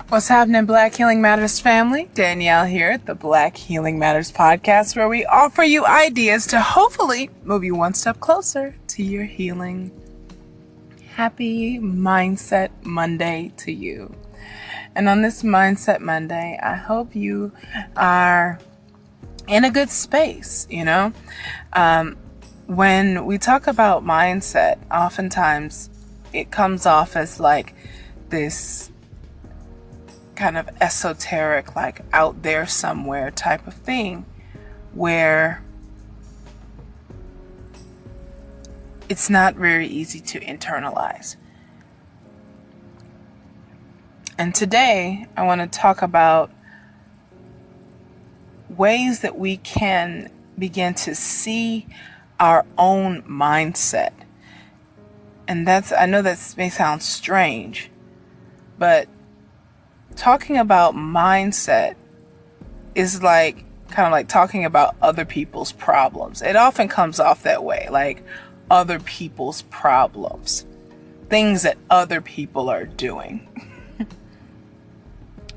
What's happening, Black Healing Matters family? Danielle here at the Black Healing Matters podcast, where we offer you ideas to hopefully move you one step closer to your healing. Happy Mindset Monday to you. And on this Mindset Monday, I hope you are in a good space, When we talk about mindset, oftentimes it comes off as like this kind of esoteric, like out there somewhere type of thing, where it's not very easy to internalize. And today I want to talk about ways that we can begin to see our own mindset. And I know that may sound strange, but talking about mindset is kind of like talking about other people's problems. It often comes off that way, like other people's problems, things that other people are doing.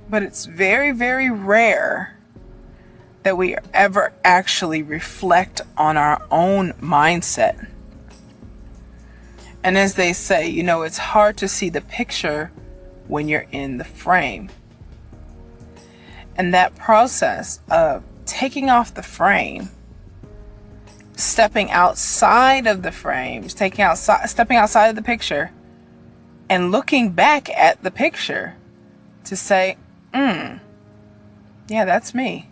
But it's very, very rare that we ever actually reflect on our own mindset. And as they say, it's hard to see the picture when you're in the frame. And that process of taking off the frame, stepping outside of the frame, stepping outside of the picture, and looking back at the picture to say, yeah, that's me.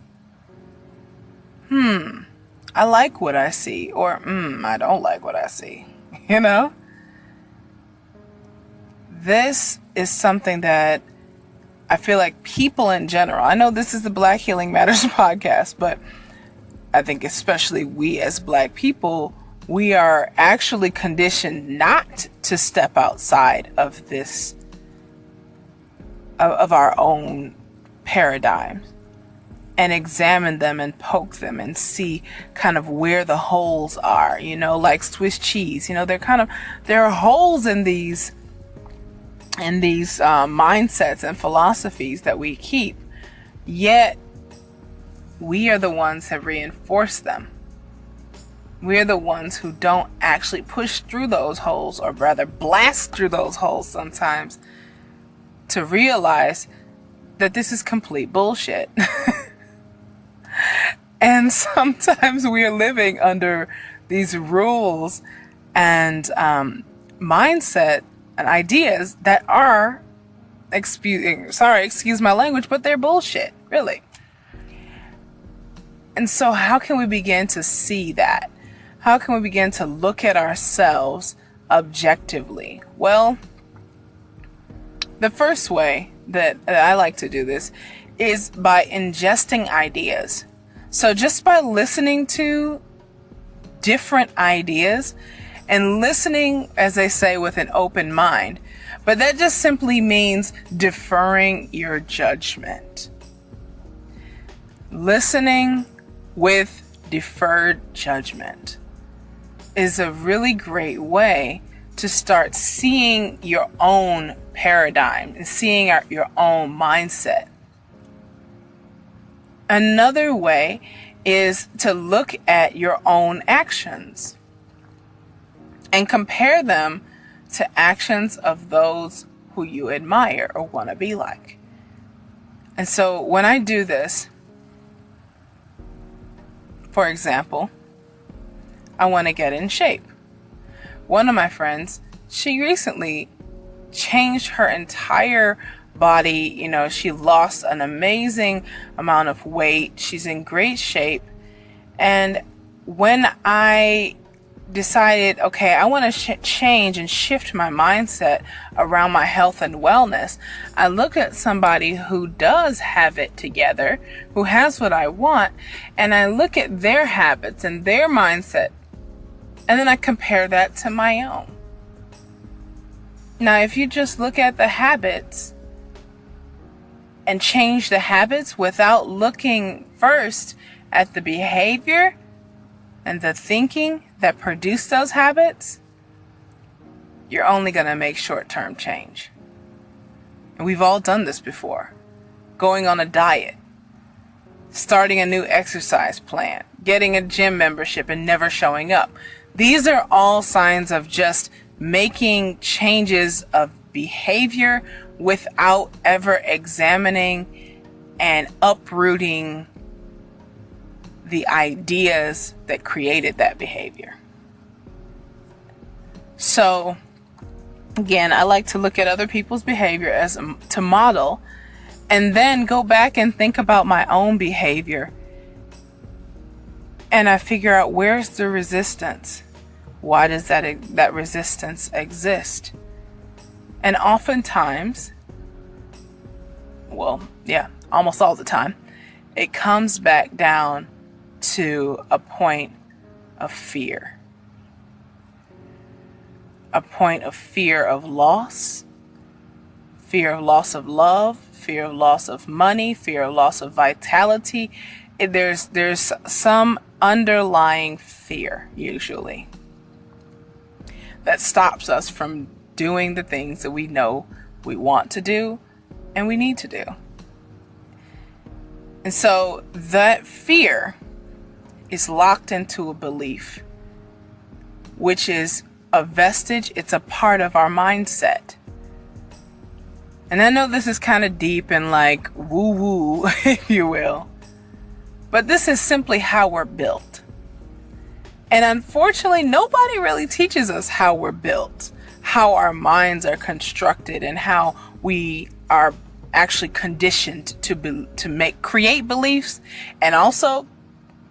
I like what I see, or I don't like what I see. This is something that I feel like people in general, I know this is the Black Healing Matters podcast, but I think especially we as Black people, we are actually conditioned not to step outside of this, of our own paradigms, and examine them and poke them and see kind of where the holes are, like Swiss cheese. There are holes in these mindsets and philosophies that we keep, yet we are the ones that reinforce them. We're the ones who don't actually push through those holes, or rather blast through those holes sometimes, to realize that this is complete bullshit. And sometimes we are living under these rules and mindset and ideas that are, excuse my language, but they're bullshit, really. And so how can we begin to see that? How can we begin to look at ourselves objectively? Well, the first way that I like to do this is by ingesting ideas. So just by listening to different ideas and listening, as they say, with an open mind. But that just simply means deferring your judgment. Listening with deferred judgment is a really great way to start seeing your own paradigm and seeing your own mindset. Another way is to look at your own actions and compare them to actions of those who you admire or want to be like. And so when I do this, for example, I want to get in shape. One of my friends, she recently changed her entire body. She lost an amazing amount of weight. She's in great shape. And when I decided, okay, I want to change and shift my mindset around my health and wellness, I look at somebody who does have it together, who has what I want, and I look at their habits and their mindset, and then I compare that to my own. Now, if you just look at the habits and change the habits without looking first at the behavior and the thinking that produce those habits, you're only going to make short-term change. And we've all done this before. Going on a diet, starting a new exercise plan, getting a gym membership and never showing up. These are all signs of just making changes of behavior without ever examining and uprooting the ideas that created that behavior. So, again, I like to look at other people's behavior as to model, and then go back and think about my own behavior. And I figure out, where's the resistance? Why does that resistance exist? And oftentimes, almost all the time, it comes back down to a point of fear. A point of fear of loss of love, fear of loss of money, fear of loss of vitality. There's some underlying fear, usually, that stops us from doing the things that we know we want to do and we need to do. And so that fear is locked into a belief, which is a vestige, it's a part of our mindset. And I know this is kind of deep and like woo-woo, if you will, but this is simply how we're built. And unfortunately, nobody really teaches us how we're built, how our minds are constructed, and how we are actually conditioned to create beliefs. And also,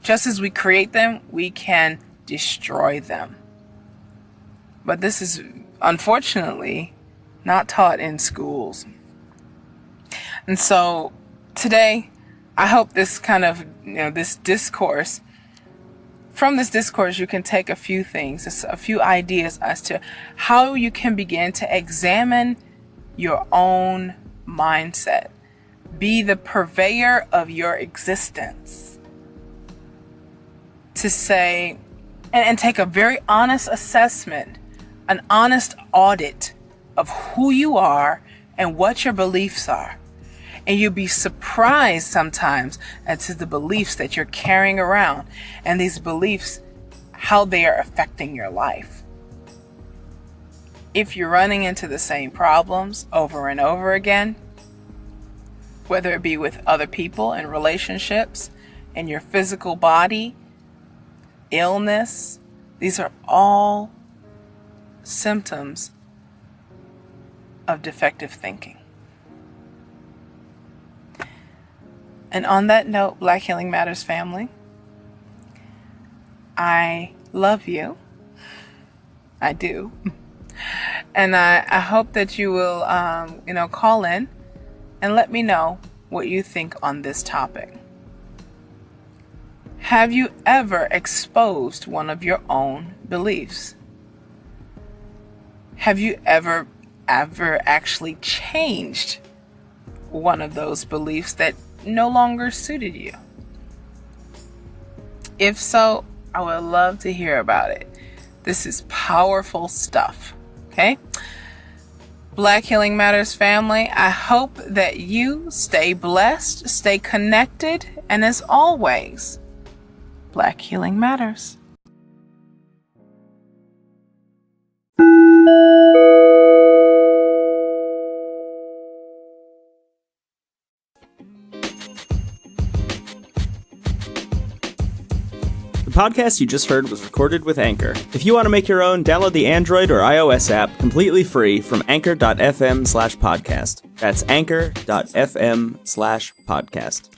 just as we create them, we can destroy them. But this is unfortunately not taught in schools. And so today, I hope this kind of, this discourse, from this discourse, you can take a few things, a few ideas as to how you can begin to examine your own mindset. Be the purveyor of your existence. To say, and take a very honest assessment, an honest audit of who you are and what your beliefs are. And you'll be surprised sometimes as to the beliefs that you're carrying around, and these beliefs, how they are affecting your life. If you're running into the same problems over and over again, whether it be with other people in relationships, in your physical body, illness, these are all symptoms of defective thinking. And on that note, Black Healing Matters family, I love you. I do. And I hope that you will, call in and let me know what you think on this topic. Have you ever exposed one of your own beliefs? Have you ever actually changed one of those beliefs that no longer suited you? If so, I would love to hear about it. This is powerful stuff. Okay? Black Healing Matters family, I hope that you stay blessed, stay connected, and as always, Black Healing Matters. The podcast you just heard was recorded with Anchor. If you want to make your own, download the Android or iOS app completely free from anchor.fm/podcast. That's anchor.fm/podcast.